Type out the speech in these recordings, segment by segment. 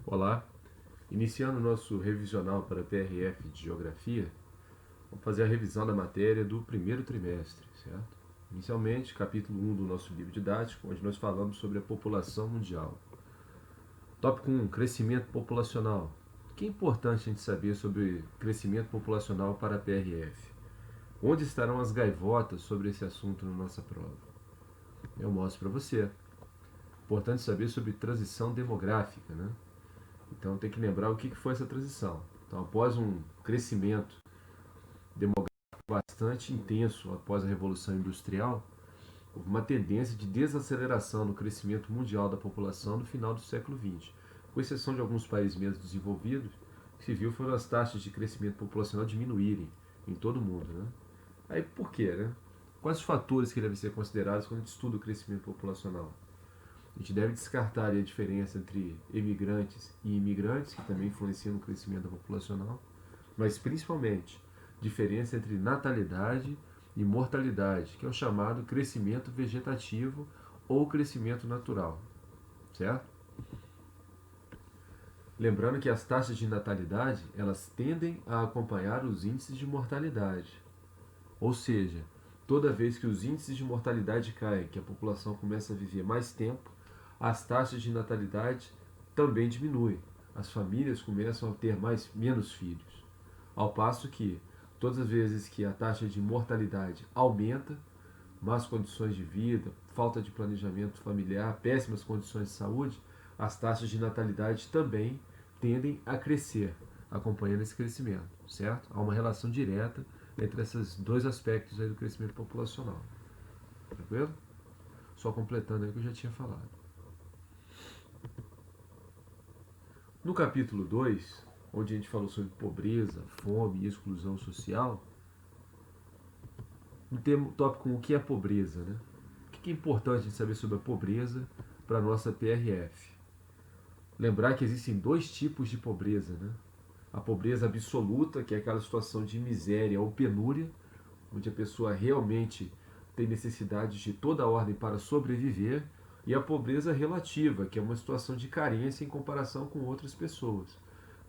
Olá, iniciando o nosso revisional para a PRF de Geografia, vamos fazer a revisão da matéria do primeiro trimestre, certo? Inicialmente, capítulo 1 do nosso livro didático, onde nós falamos sobre a população mundial. Tópico 1, crescimento populacional. O que é importante a gente saber sobre crescimento populacional para a PRF? Onde estarão as gaivotas sobre esse assunto na nossa prova? Eu mostro para você. Importante saber sobre transição demográfica, né? Então tem que lembrar o que foi essa transição. Então, após um crescimento demográfico bastante intenso após a Revolução Industrial, houve uma tendência de desaceleração no crescimento mundial da população no final do século XX. Com exceção de alguns países menos desenvolvidos, o que se viu foram as taxas de crescimento populacional diminuírem em todo o mundo. Né? Aí por quê? Né? Quais os fatores que devem ser considerados quando a gente estuda o crescimento populacional? A gente deve descartar a diferença entre emigrantes e imigrantes, que também influenciam no crescimento populacional, mas principalmente diferença entre natalidade e mortalidade, que é o chamado crescimento vegetativo ou crescimento natural, certo? Lembrando que as taxas de natalidade, elas tendem a acompanhar os índices de mortalidade. Ou seja, toda vez que os índices de mortalidade caem, que a população começa a viver mais tempo, as taxas de natalidade também diminuem. As famílias começam a ter menos filhos. Ao passo que, todas as vezes que a taxa de mortalidade aumenta, más condições de vida, falta de planejamento familiar, péssimas condições de saúde, as taxas de natalidade também tendem a crescer, acompanhando esse crescimento, certo? Há uma relação direta entre esses dois aspectos aí do crescimento populacional. Tranquilo? Só completando aí o que eu já tinha falado. No capítulo 2, onde a gente falou sobre pobreza, fome e exclusão social, no tópico o que é pobreza, né? O que é importante a gente saber sobre a pobreza para a nossa PRF? Lembrar que existem dois tipos de pobreza, né? A pobreza absoluta, que é aquela situação de miséria ou penúria, onde a pessoa realmente tem necessidade de toda a ordem para sobreviver, e a pobreza relativa, que é uma situação de carência em comparação com outras pessoas.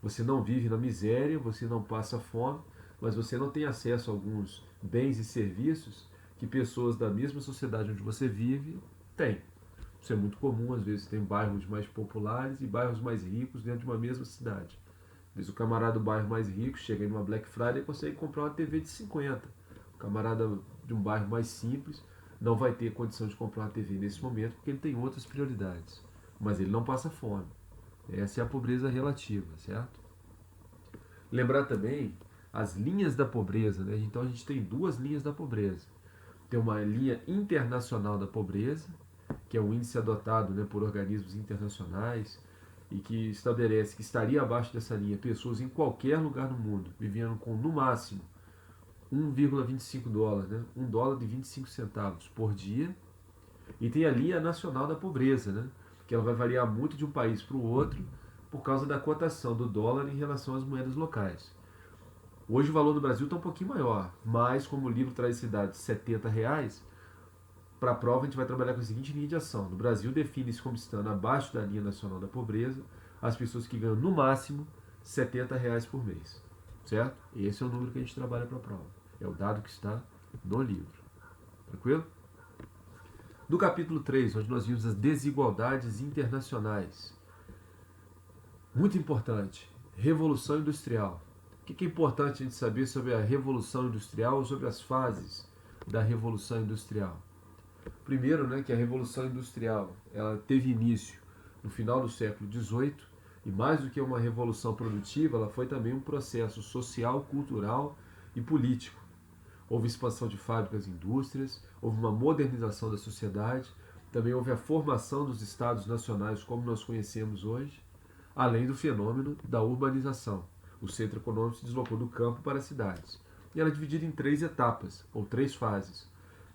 Você não vive na miséria, você não passa fome, mas você não tem acesso a alguns bens e serviços que pessoas da mesma sociedade onde você vive têm. Isso é muito comum, às vezes tem bairros mais populares e bairros mais ricos dentro de uma mesma cidade. Às vezes o camarada do bairro mais rico chega em uma Black Friday e consegue comprar uma TV de 50. O camarada de um bairro mais simples não vai ter condição de comprar uma TV nesse momento porque ele tem outras prioridades. Mas ele não passa fome. Essa é a pobreza relativa, certo? Lembrar também as linhas da pobreza, né? Então a gente tem duas linhas da pobreza. Tem uma linha internacional da pobreza, que é um índice adotado, né, por organismos internacionais e que estabelece que estaria abaixo dessa linha pessoas em qualquer lugar do mundo vivendo com no máximo 1,25 dólares, né, 1 dólar de 25 centavos por dia. E tem a linha nacional da pobreza, né, que ela vai variar muito de um país para o outro por causa da cotação do dólar em relação às moedas locais. Hoje o valor do Brasil está um pouquinho maior, mas como o livro traz esse dado de R$ 70, para a prova, a gente vai trabalhar com a seguinte linha de ação. No Brasil, define-se como estando abaixo da linha nacional da pobreza as pessoas que ganham no máximo R$ 70 por mês. Certo? Esse é o número que a gente trabalha para a prova. É o dado que está no livro. Tranquilo? No capítulo 3, onde nós vimos as desigualdades internacionais. Muito importante. Revolução Industrial. O que é importante a gente saber sobre a Revolução Industrial ou sobre as fases da Revolução Industrial? Primeiro, né, que a Revolução Industrial ela teve início no final do século XVIII e mais do que uma revolução produtiva, ela foi também um processo social, cultural e político. Houve expansão de fábricas e indústrias, houve uma modernização da sociedade, também houve a formação dos estados nacionais como nós conhecemos hoje, além do fenômeno da urbanização. O centro econômico se deslocou do campo para as cidades. E ela é dividida em três etapas, ou três fases.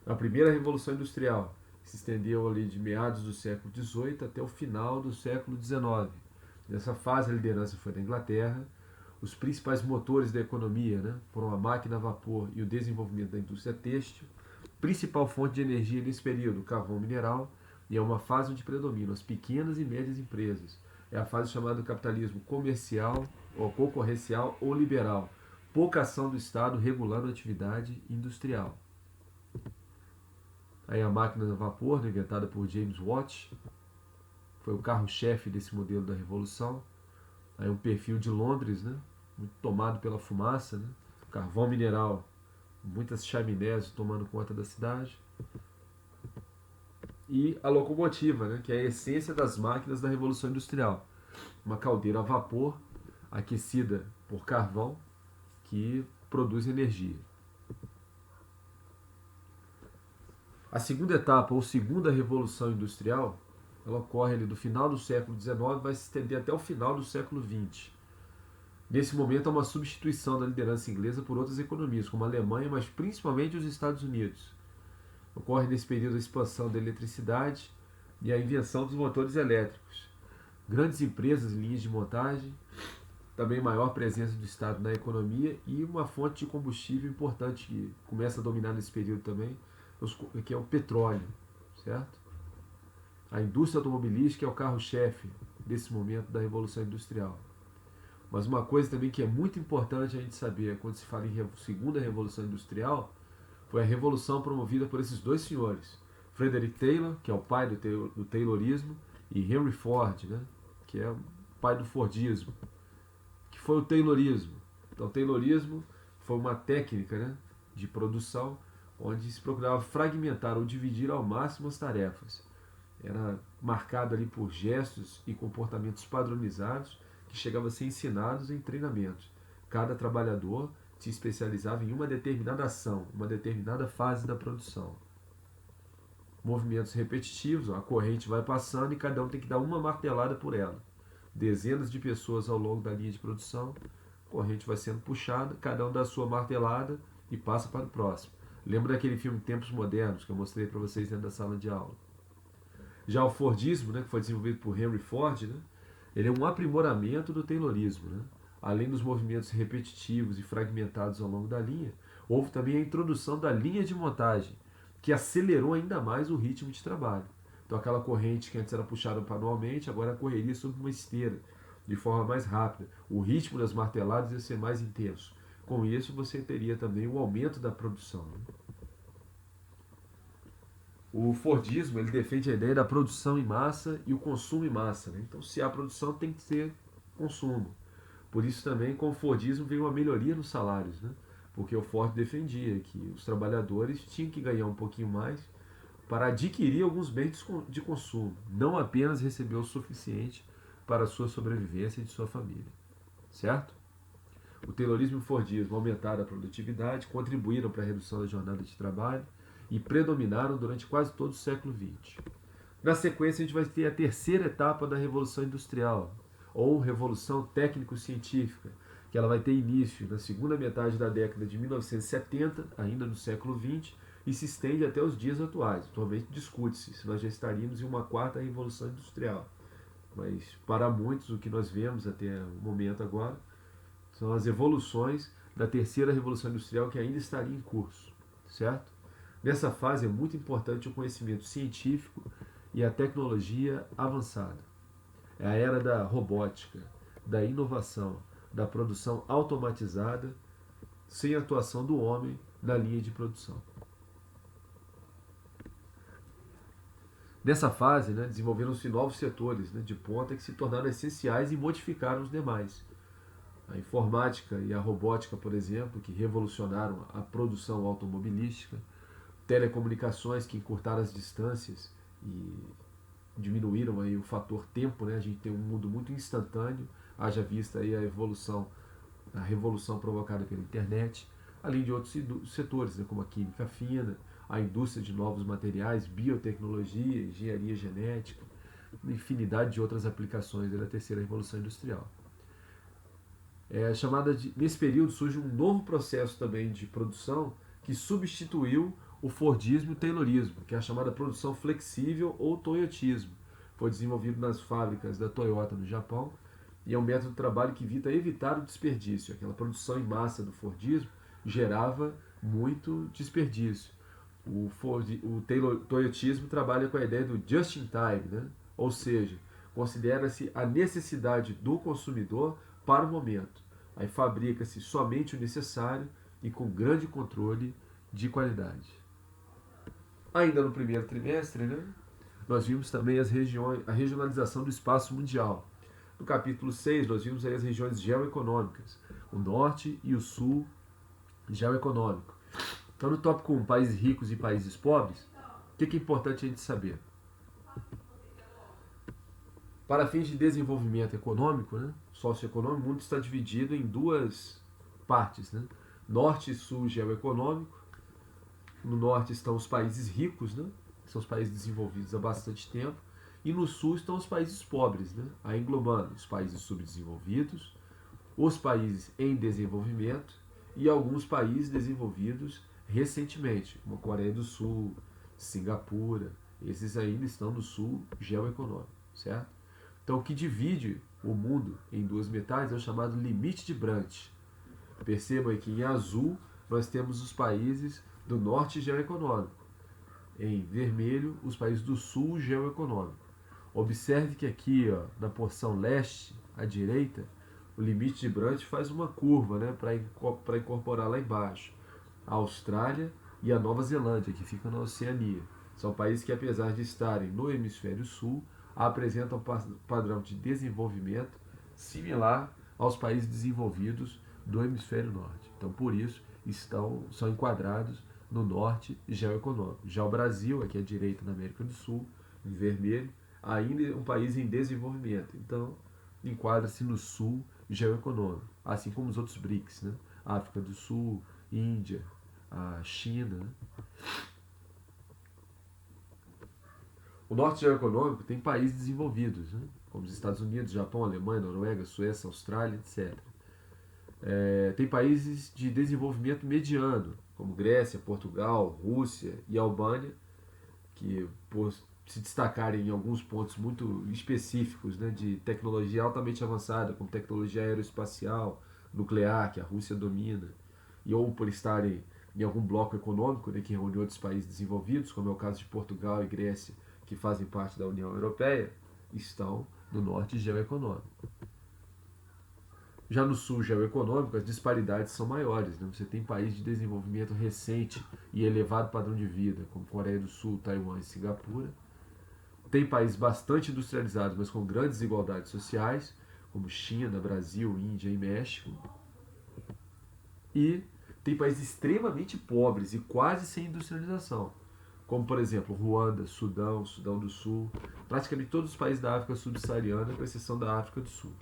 A primeira Revolução Industrial, que se estendeu ali de meados do século XVIII até o final do século XIX. Nessa fase, a liderança foi da Inglaterra. Os principais motores da economia, né, foram a máquina a vapor e o desenvolvimento da indústria têxtil. Principal fonte de energia nesse período, o carvão mineral, e é uma fase onde predominam as pequenas e médias empresas. É a fase chamada do capitalismo comercial, ou concorrencial ou liberal. Pouca ação do Estado regulando a atividade industrial. Aí a máquina a vapor, né, inventada por James Watt, foi o carro-chefe desse modelo da revolução. Aí um perfil de Londres, né, muito tomado pela fumaça, né, carvão mineral, muitas chaminés tomando conta da cidade. E a locomotiva, né, que é a essência das máquinas da Revolução Industrial. Uma caldeira a vapor aquecida por carvão que produz energia. A segunda etapa, ou segunda Revolução Industrial, ela ocorre ali do final do século XIX e vai se estender até o final do século XX. Nesse momento há uma substituição da liderança inglesa por outras economias, como a Alemanha, mas principalmente os Estados Unidos. Ocorre nesse período a expansão da eletricidade e a invenção dos motores elétricos. Grandes empresas e linhas de montagem, também maior presença do Estado na economia e uma fonte de combustível importante que começa a dominar nesse período também, que é o petróleo, certo? A indústria automobilística é o carro-chefe desse momento da Revolução Industrial. Mas uma coisa também que é muito importante a gente saber quando se fala em segunda Revolução Industrial foi a revolução promovida por esses dois senhores, Frederick Taylor, que é o pai do Taylorismo, e Henry Ford, né, que é o pai do Fordismo, que foi o Taylorismo. Então, o Taylorismo foi uma técnica, né, de produção onde se procurava fragmentar ou dividir ao máximo as tarefas. Era marcado ali por gestos e comportamentos padronizados que chegavam a ser ensinados em treinamentos. Cada trabalhador se especializava em uma determinada ação, uma determinada fase da produção. Movimentos repetitivos, a corrente vai passando e cada um tem que dar uma martelada por ela. Dezenas de pessoas ao longo da linha de produção, a corrente vai sendo puxada, cada um dá a sua martelada e passa para o próximo. Lembra daquele filme Tempos Modernos que eu mostrei para vocês dentro da sala de aula? Já o Fordismo, né, que foi desenvolvido por Henry Ford, né, ele é um aprimoramento do Taylorismo. Né? Além dos movimentos repetitivos e fragmentados ao longo da linha, houve também a introdução da linha de montagem, que acelerou ainda mais o ritmo de trabalho. Então aquela corrente que antes era puxada manualmente, agora correria sobre uma esteira, de forma mais rápida. O ritmo das marteladas ia ser mais intenso. Com isso você teria também o aumento da produção. Né? O Fordismo ele defende a ideia da produção em massa e o consumo em massa. Né? Então, se há produção, tem que ter consumo. Por isso também, com o Fordismo, veio uma melhoria nos salários. Né? Porque o Ford defendia que os trabalhadores tinham que ganhar um pouquinho mais para adquirir alguns bens de consumo, não apenas receber o suficiente para a sua sobrevivência e de sua família. Certo? O Taylorismo e o Fordismo aumentaram a produtividade, contribuíram para a redução da jornada de trabalho e predominaram durante quase todo o século XX. Na sequência, a gente vai ter a terceira etapa da Revolução Industrial, ou Revolução Técnico-Científica, que ela vai ter início na segunda metade da década de 1970, ainda no século XX, e se estende até os dias atuais. Atualmente discute-se se nós já estaríamos em uma quarta Revolução Industrial. Mas, para muitos, o que nós vemos até o momento agora são as evoluções da terceira Revolução Industrial que ainda estaria em curso, certo? Nessa fase é muito importante o conhecimento científico e a tecnologia avançada. É a era da robótica, da inovação, da produção automatizada, sem atuação do homem na linha de produção. Nessa fase, né, desenvolveram-se novos setores, né, de ponta que se tornaram essenciais e modificaram os demais. A informática e a robótica, por exemplo, que revolucionaram a produção automobilística, telecomunicações que encurtaram as distâncias e diminuíram aí o fator tempo, né? A gente tem um mundo muito instantâneo, haja vista aí a revolução provocada pela internet, além de outros setores, né? Como a química fina, a indústria de novos materiais, biotecnologia, engenharia genética, uma infinidade de outras aplicações da terceira revolução industrial. Nesse período surge um novo processo também de produção que substituiu o Fordismo e o Taylorismo, que é a chamada produção flexível ou toyotismo. Foi desenvolvido nas fábricas da Toyota no Japão e é um método de trabalho que evita evitar o desperdício. Aquela produção em massa do Fordismo gerava muito desperdício. O toyotismo trabalha com a ideia do just in time, né? Ou seja, Considera-se a necessidade do consumidor para o momento. Aí fabrica-se somente o necessário e com grande controle de qualidade. Ainda no primeiro trimestre, né, nós vimos também a regionalização do espaço mundial. No capítulo 6, nós vimos aí as regiões geoeconômicas, o norte e o sul geoeconômico. Então, no tópico 1, países ricos e países pobres, o que é importante a gente saber? Para fins de desenvolvimento econômico, né, socioeconômico, o mundo está dividido em duas partes, né? Norte e sul geoeconômico. No norte estão os países ricos, né? São os países desenvolvidos há bastante tempo. E no sul estão os países pobres, né? Aí englobando os países subdesenvolvidos, os países em desenvolvimento e alguns países desenvolvidos recentemente, como a Coreia do Sul, Singapura. Esses ainda estão no sul geoeconômico, certo? Então, o que divide o mundo em duas metades é o chamado limite de Brandt. Percebam que em azul nós temos os países do norte geoeconômico. Em vermelho, os países do sul geoeconômico. Observe que aqui, ó, na porção leste, à direita, o limite de Brandt faz uma curva, né, para incorporar lá embaixo a Austrália e a Nova Zelândia, que ficam na Oceania. São países que, apesar de estarem no hemisfério sul, apresentam um padrão de desenvolvimento similar aos países desenvolvidos do hemisfério norte. Então, por isso, são enquadrados no norte geoeconômico. Já o Brasil, aqui à direita na América do Sul, em vermelho, ainda é um país em desenvolvimento. Então, enquadra-se no sul geoeconômico, assim como os outros BRICS, né? África do Sul, Índia, a China. Né? O norte geoeconômico tem países desenvolvidos, né? Como os Estados Unidos, Japão, Alemanha, Noruega, Suécia, Austrália, etc. Tem países de desenvolvimento mediano, como Grécia, Portugal, Rússia e Albânia, que por se destacarem em alguns pontos muito específicos, né, de tecnologia altamente avançada, como tecnologia aeroespacial, nuclear, que a Rússia domina, e ou por estarem em algum bloco econômico, né, que reúne outros países desenvolvidos, como é o caso de Portugal e Grécia, que fazem parte da União Europeia, estão no norte geoeconômico. Já no sul geoeconômico, as disparidades são maiores. Né? Você tem países de desenvolvimento recente e elevado padrão de vida, como Coreia do Sul, Taiwan e Singapura. Tem países bastante industrializados, mas com grandes desigualdades sociais, como China, Brasil, Índia e México. E tem países extremamente pobres e quase sem industrialização, como, por exemplo, Ruanda, Sudão, Sudão do Sul, praticamente todos os países da África subsaariana, com exceção da África do Sul.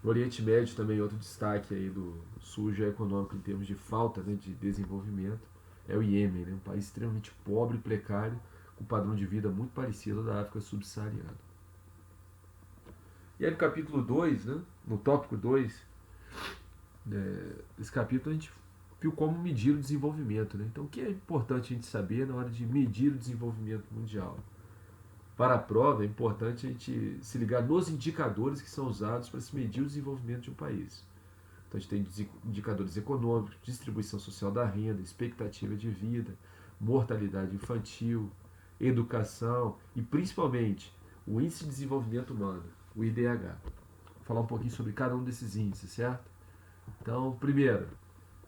O Oriente Médio também é outro destaque aí do sul geoeconômico em termos de falta, né, de desenvolvimento. É o Iêmen, né, um país extremamente pobre e precário, com um padrão de vida muito parecido ao da África subsaariana. E aí no capítulo 2, né, no tópico 2, desse capítulo a gente viu como medir o desenvolvimento. Né? Então o que é importante a gente saber na hora de medir o desenvolvimento mundial? Para a prova, é importante a gente se ligar nos indicadores que são usados para se medir o desenvolvimento de um país. Então, a gente tem indicadores econômicos, distribuição social da renda, expectativa de vida, mortalidade infantil, educação e, principalmente, o Índice de Desenvolvimento Humano, o IDH. Vou falar um pouquinho sobre cada um desses índices, certo? Então, primeiro,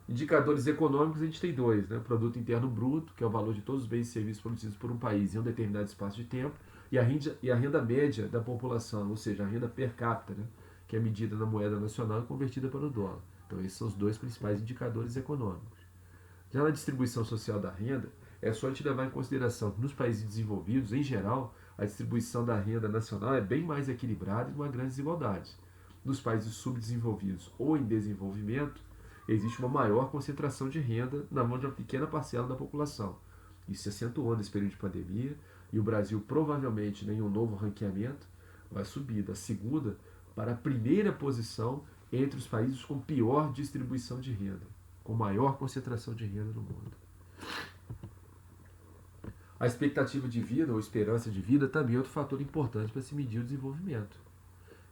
indicadores econômicos a gente tem dois, né? Produto Interno Bruto, que é o valor de todos os bens e serviços produzidos por um país em um determinado espaço de tempo, e a renda média da população, ou seja, a renda per capita, né? Que é medida na moeda nacional e convertida para o dólar. Então, esses são os dois principais indicadores econômicos. Já na distribuição social da renda, é só a gente levar em consideração que nos países desenvolvidos, em geral, a distribuição da renda nacional é bem mais equilibrada e com uma grande desigualdade. Nos países subdesenvolvidos ou em desenvolvimento, existe uma maior concentração de renda na mão de uma pequena parcela da população. Isso se acentuou nesse período de pandemia e o Brasil provavelmente, em um novo ranqueamento, vai subir da segunda para a primeira posição entre os países com pior distribuição de renda, com maior concentração de renda no mundo. A expectativa de vida ou esperança de vida também é outro fator importante para se medir o desenvolvimento.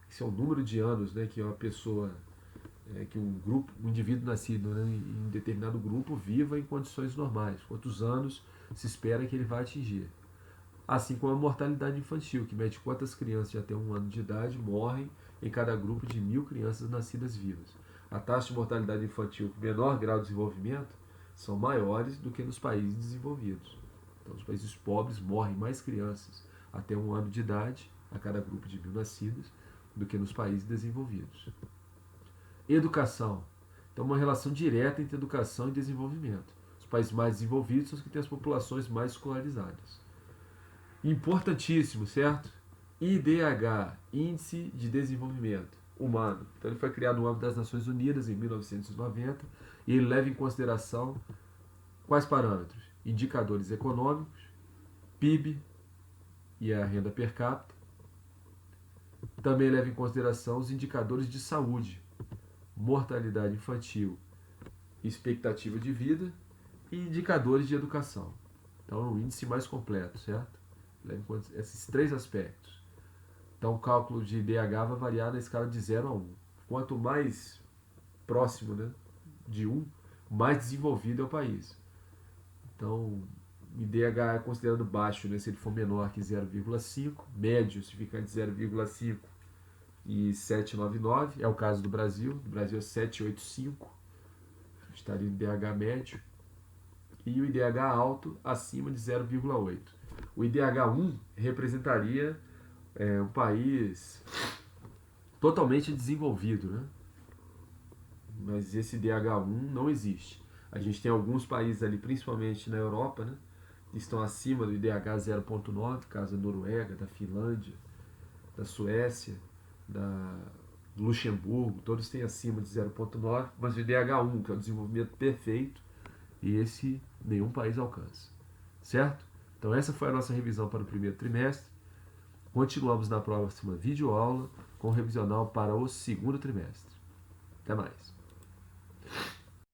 Esse é o número de anos, né, que uma pessoa, que um indivíduo nascido, né, em determinado grupo viva em condições normais. Quantos anos se espera que ele vai atingir? assim como a mortalidade infantil, que mede quantas crianças de até 1 ano de idade morrem em cada grupo de 1.000 crianças nascidas vivas. A taxa de mortalidade infantil com menor grau de desenvolvimento são maiores do que nos países desenvolvidos. Então, os países pobres morrem mais crianças até 1 ano de idade, a cada grupo de 1.000 nascidas, do que nos países desenvolvidos. Educação. Então, uma relação direta entre educação e desenvolvimento. Os países mais desenvolvidos são os que têm as populações mais escolarizadas. Importantíssimo, certo? IDH, Índice de Desenvolvimento Humano. Então, ele foi criado no âmbito das Nações Unidas em 1990 e ele leva em consideração quais parâmetros? Indicadores econômicos, PIB e a renda per capita. Também leva em consideração os indicadores de saúde, mortalidade infantil, expectativa de vida e indicadores de educação. Então, é um índice mais completo, certo? Leva em conta esses 3 aspectos. Então, o cálculo de IDH vai variar na escala de 0 a 1. Quanto mais próximo, né, de 1, mais desenvolvido é o país. Então, o IDH é considerado baixo, né, se ele for menor que 0,5, médio se ficar entre 0,5 e 7,99, é o caso do Brasil. O Brasil é 7,85, estaria no IDH médio, e o IDH alto acima de 0,8. O IDH 1 representaria um país totalmente desenvolvido, né? Mas esse IDH 1 não existe. A gente tem alguns países ali, principalmente na Europa, né, que estão acima do IDH 0,9, caso da Noruega, da Finlândia, da Suécia, da Luxemburgo, todos têm acima de 0,9, mas o IDH 1, que é o desenvolvimento perfeito, e esse nenhum país alcança. Certo? Então essa foi a nossa revisão para o primeiro trimestre. Continuamos na próxima videoaula com o revisional para o segundo trimestre. Até mais.